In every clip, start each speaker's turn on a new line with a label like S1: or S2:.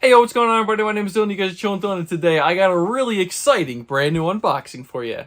S1: Hey, yo, what's going on, everybody? My name is Dylan. You guys are chilling, Dylan, and today I got a really exciting brand new unboxing for you.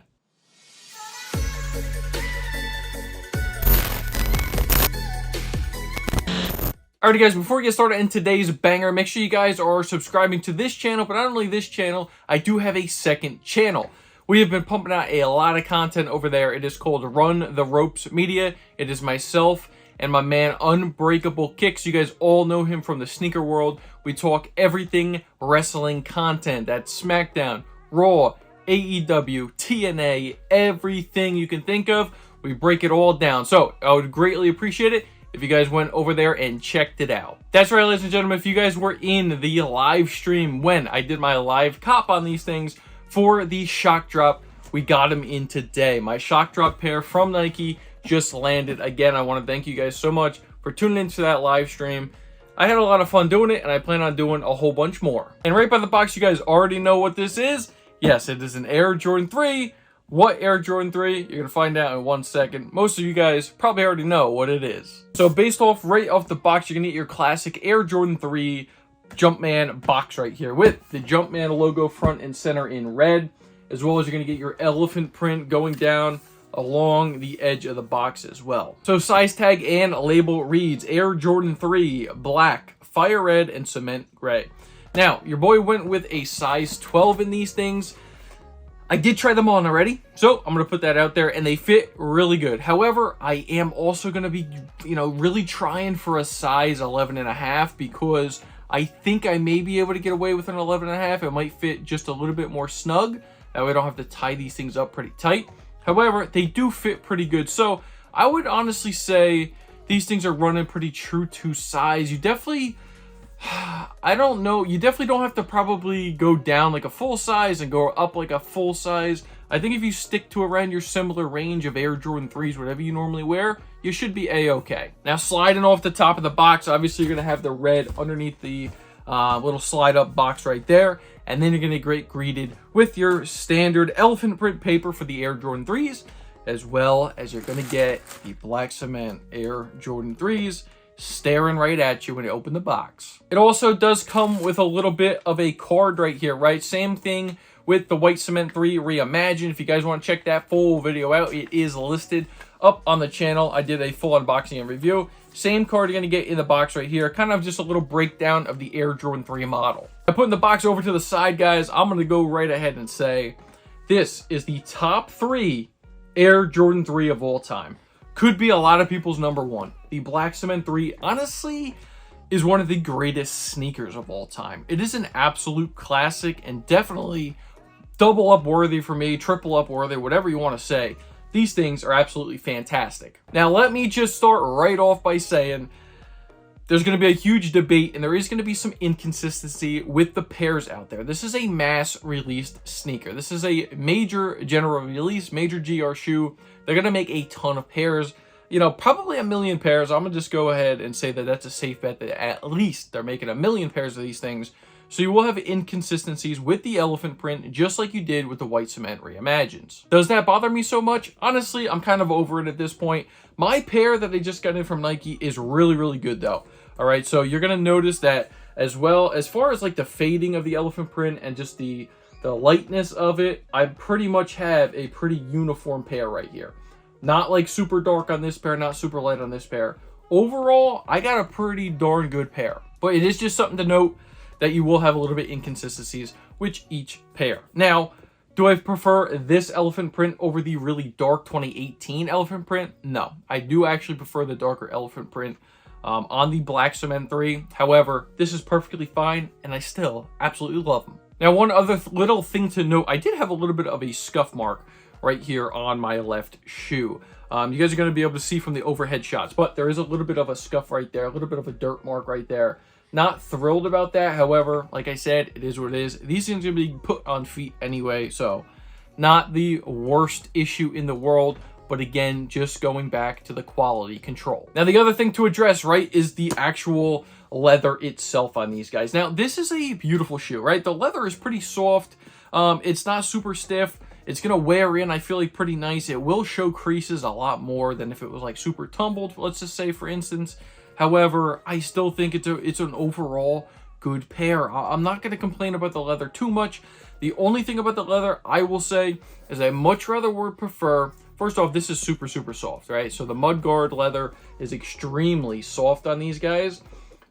S1: Alrighty, guys, before we get started in today's banger, make sure you guys are subscribing to this channel, but not only this channel, I do have a second channel. We have been pumping out a lot of content over there. It is called Run the Ropes Media. It is myself and my man Unbreakable Kicks. You guys all know him from the sneaker world. We talk everything wrestling content. That's SmackDown, Raw, AEW, TNA, everything you can think of. We break it all down. So I would greatly appreciate it if you guys went over there and checked it out. That's right, ladies and gentlemen. If you guys were in the live stream when I did my live cop on these things for the shock drop, we got them in today. My shock drop pair from Nike just landed. Again, I want to thank you guys so much for tuning into that live stream. I had a lot of fun doing it, and I plan on doing a whole bunch more. And right by the box, you guys already know what this is. Yes, it is an Air Jordan 3. What Air Jordan 3? You're going to find out in 1 second. Most of you guys probably already know what it is. So based off, right off the box, you're going to get your classic Air Jordan 3 Jumpman box right here with the Jumpman logo front and center in red, as well as you're going to get your elephant print going down along the edge of the box as well. So size tag and label reads Air Jordan 3 black, fire red, and cement gray. Now, your boy went with a size 12 in these things. I did try them on already, so I'm going to put that out there, and they fit really good. However, I am also going to be, really trying for a size 11.5 because I think I may be able to get away with an 11.5. It might fit just a little bit more snug. That way I don't have to tie these things up pretty tight. However, they do fit pretty good. So I would honestly say these things are running pretty true to size. You definitely, I don't know, you definitely don't have to probably go down like a full size and go up like a full size. I think if you stick to around your similar range of Air Jordan 3s, whatever you normally wear, you should be A-okay. Now, sliding off the top of the box, obviously you're going to have the red underneath the little slide up box right there. And then you're going to get greeted with your standard elephant print paper for the Air Jordan 3s, as well as you're going to get the black cement Air Jordan 3s staring right at you when you open the box. It also does come with a little bit of a card right here, right? Same thing with the white cement 3 Reimagined. If you guys want to check that full video out, it is listed up on the channel. I did a full unboxing and review. Same card you're going to get in the box right here. Kind of just a little breakdown of the Air Jordan 3 model. I'm putting the box over to the side, guys. I'm going to go right ahead and say this is the top 3 Air Jordan 3 of all time. Could be a lot of people's number 1. The black cement 3, honestly, is one of the greatest sneakers of all time. It is an absolute classic and definitely double up worthy for me, triple up worthy, whatever you want to say. These things are absolutely fantastic. Now, let me just start right off by saying there's going to be a huge debate, and there is going to be some inconsistency with the pairs out there. This is a mass-released sneaker. This is a major general release, major GR shoe. They're going to make a ton of pairs, probably 1 million pairs. I'm going to just go ahead and say that that's a safe bet that at least they're making 1 million pairs of these things. So you will have inconsistencies with the elephant print, just like you did with the white cement Reimagined. Does that bother me so much? Honestly, I'm kind of over it at this point. My pair that they just got in from Nike is really, really good though. All right, so you're going to notice that as well, as far as like the fading of the elephant print and just the lightness of it, I pretty much have a pretty uniform pair right here. Not like super dark on this pair, not super light on this pair. Overall, I got a pretty darn good pair. But it is just something to note that you will have a little bit inconsistencies with each pair. Now, do I prefer this elephant print over the really dark 2018 elephant print? No, I do actually prefer the darker elephant print on the black cement 3. However, this is perfectly fine, and I still absolutely love them. Now, one other little thing to note, I did have a little bit of a scuff mark right here on my left shoe. You guys are going to be able to see from the overhead shots, but there is a little bit of a scuff right there, a little bit of a dirt mark right there. Not thrilled about that. However, like I said, it is what it is. These things are going to be put on feet anyway, so not the worst issue in the world. But again, just going back to the quality control. Now, the other thing to address, right, is the actual leather itself on these guys. Now, this is a beautiful shoe, right? The leather is pretty soft. It's not super stiff. It's going to wear in, I feel like, pretty nice. It will show creases a lot more than if it was like super tumbled, let's just say, for instance. However, I still think it's an overall good pair. I'm not going to complain about the leather too much. The only thing about the leather I will say is I much rather would prefer, first off, this is super, super soft, right? So the mudguard leather is extremely soft on these guys,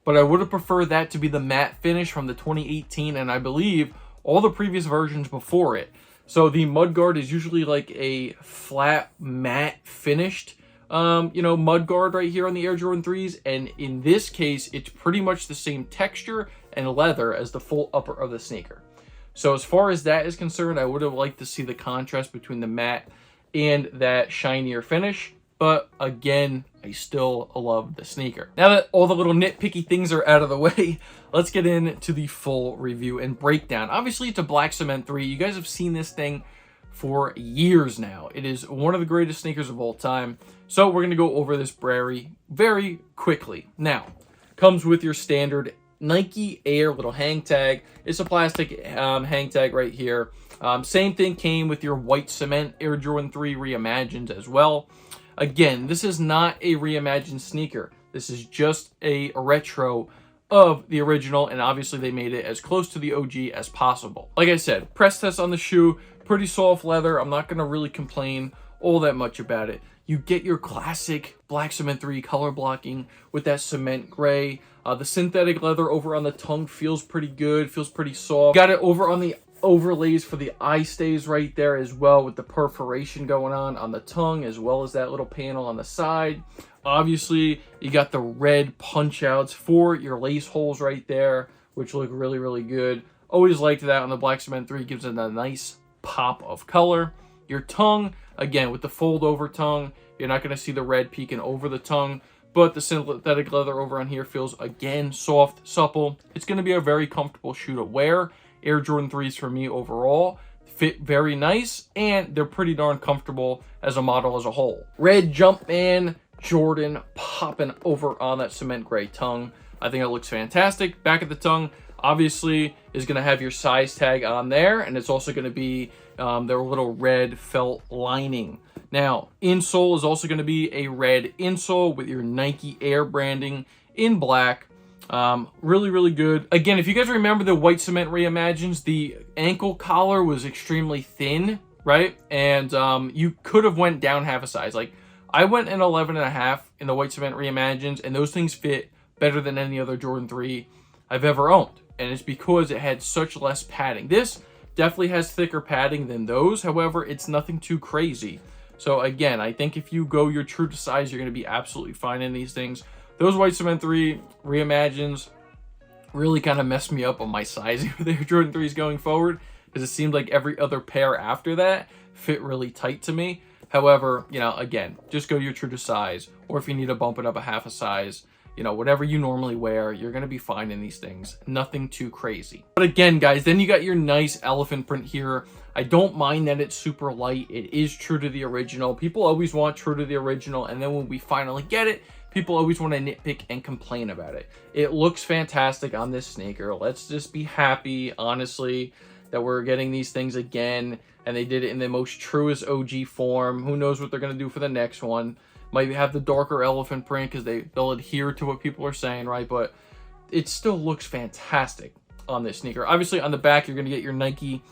S1: but I would have preferred that to be the matte finish from the 2018, and I believe all the previous versions before it. So the mudguard is usually like a flat matte finished mudguard right here on the Air Jordan 3s, and in this case it's pretty much the same texture and leather as the full upper of the sneaker. So as far as that is concerned, I would have liked to see the contrast between the matte and that shinier finish, but again, I still love the sneaker. Now that all the little nitpicky things are out of the way, let's get into the full review and breakdown. Obviously, it's a black cement 3. You guys have seen this thing for years now. It is one of the greatest sneakers of all time. So we're going to go over this very quickly. Now, comes with your standard Nike Air little hang tag. It's a plastic hang tag right here. Same thing came with your white cement Air Jordan 3 reimagined as well. Again, this is not a reimagined sneaker. This is just a retro of the original, and obviously they made it as close to the OG as possible. Like I said, press test on the shoe, pretty soft leather. I'm not going to really complain all that much about it. You get your classic black cement 3 color blocking with that cement gray. The synthetic leather over on the tongue feels pretty good, feels pretty soft. Got it over on the overlays for the eye stays right there as well, with the perforation going on the tongue, as well as that little panel on the side. Obviously, you got the red punch outs for your lace holes right there, which look really good. Always liked that on the black cement 3. Gives it a nice pop of color. Your tongue, again, with the fold over tongue, you're not going to see the red peeking over the tongue, but the synthetic leather over on here feels, again, soft, supple. It's going to be a very comfortable shoe to wear. Air Jordan 3s for me overall fit very nice, and they're pretty darn comfortable as a model as a whole. Red Jumpman Jordan popping over on that cement gray tongue. I think it looks fantastic. Back of the tongue, obviously, is going to have your size tag on there, and it's also going to be their little red felt lining. Now, insole is also going to be a red insole with your Nike Air branding in black. Really good. Again, if you guys remember the white cement reimagines, the ankle collar was extremely thin, right? And you could have went down half a size. Like, I went an 11.5 in the white cement reimagines, and those things fit better than any other Jordan 3 I've ever owned. And it's because it had such less padding. This definitely has thicker padding than those. However, it's nothing too crazy. So again, I think if you go your true to size, you're going to be absolutely fine in these things. Those white cement 3 reimagines really kind of messed me up on my sizing with Air Jordan 3s going forward, because it seemed like every other pair after that fit really tight to me. However, again, just go your true to size, or if you need to bump it up a half a size, whatever you normally wear, you're going to be fine in these things. Nothing too crazy. But again, guys, then you got your nice elephant print here. I don't mind that it's super light. It is true to the original. People always want true to the original, and then when we finally get it, people always want to nitpick and complain about it. It looks fantastic on this sneaker. Let's just be happy, honestly, that we're getting these things again, and they did it in the most truest OG form. Who knows what they're going to do for the next one. Might have the darker elephant print because they'll adhere to what people are saying, right? But it still looks fantastic on this sneaker. Obviously, on the back, you're going to get your Nike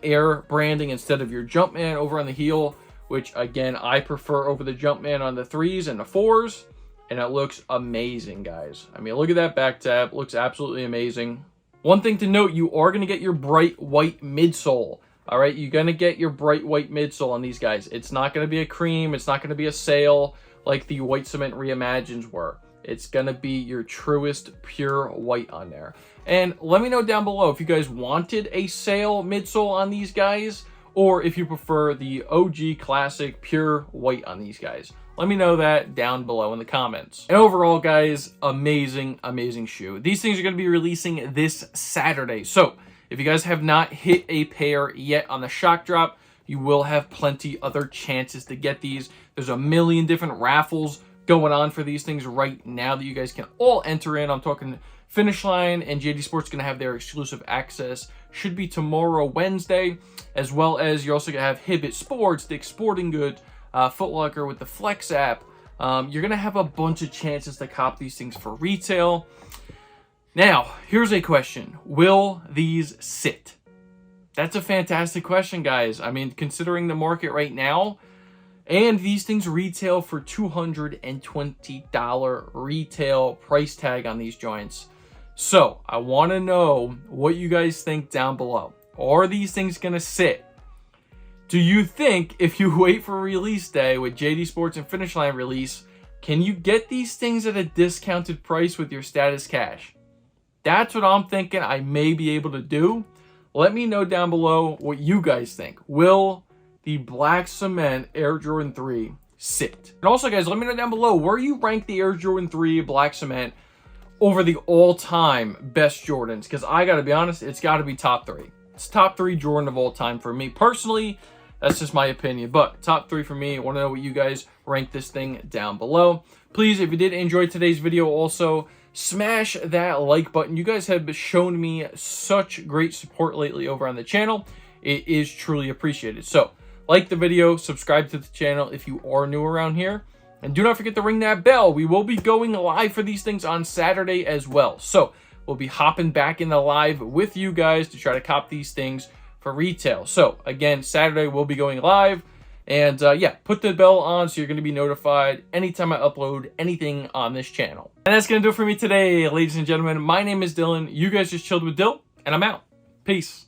S1: Air branding instead of your Jumpman over on the heel, which, again, I prefer over the Jumpman on the 3s and the 4s. And it looks amazing, guys. I mean, look at that back tab. Looks absolutely amazing. One thing to note, you are going to get your bright white midsole. All right, you're going to get your bright white midsole on these guys. It's not going to be a cream. It's not going to be a sail like the white cement reimagines were. It's going to be your truest pure white on there. And let me know down below if you guys wanted a sail midsole on these guys, or if you prefer the OG classic pure white on these guys. Let me know that down below in the comments. And overall, guys, amazing shoe. These things are going to be releasing this Saturday. So if you guys have not hit a pair yet on the shock drop, you will have plenty other chances to get these. There's a million different raffles going on for these things right now that you guys can all enter in. I'm talking Finish Line and JD Sports going to have their exclusive access. Should be tomorrow, Wednesday, as well as you're also going to have Hibbett Sports, Dick's Sporting Goods, Foot Locker with the Flex app. You're going to have a bunch of chances to cop these things for retail. Now, here's a question. Will these sit? That's a fantastic question, guys. I mean, considering the market right now, and these things retail for $220 retail price tag on these joints. So, I want to know what you guys think down below. Are these things going to sit? Do you think if you wait for release day with JD Sports and Finish Line release, can you get these things at a discounted price with your status cash? That's what I'm thinking I may be able to do. Let me know down below what you guys think. Will the Black Cement Air Jordan 3 sit? And also, guys, let me know down below where you rank the Air Jordan 3 Black Cement over the all-time best Jordans. Because I got to be honest, it's got to be top 3. It's top 3 Jordan of all time for me. Personally, that's just my opinion. But top 3 for me. I want to know what you guys rank this thing down below. Please, if you did enjoy today's video, also smash that like button. You guys have shown me such great support lately over on the channel. It is truly appreciated. So, like the video, subscribe to the channel if you are new around here. And do not forget to ring that bell. We will be going live for these things on Saturday as well. So, we'll be hopping back in the live with you guys to try to cop these things for retail. So, again, Saturday we'll be going live. And yeah, put the bell on so you're going to be notified anytime I upload anything on this channel. And that's going to do it for me today, ladies and gentlemen. My name is Dylan. You guys just chilled with Dill, and I'm out. Peace.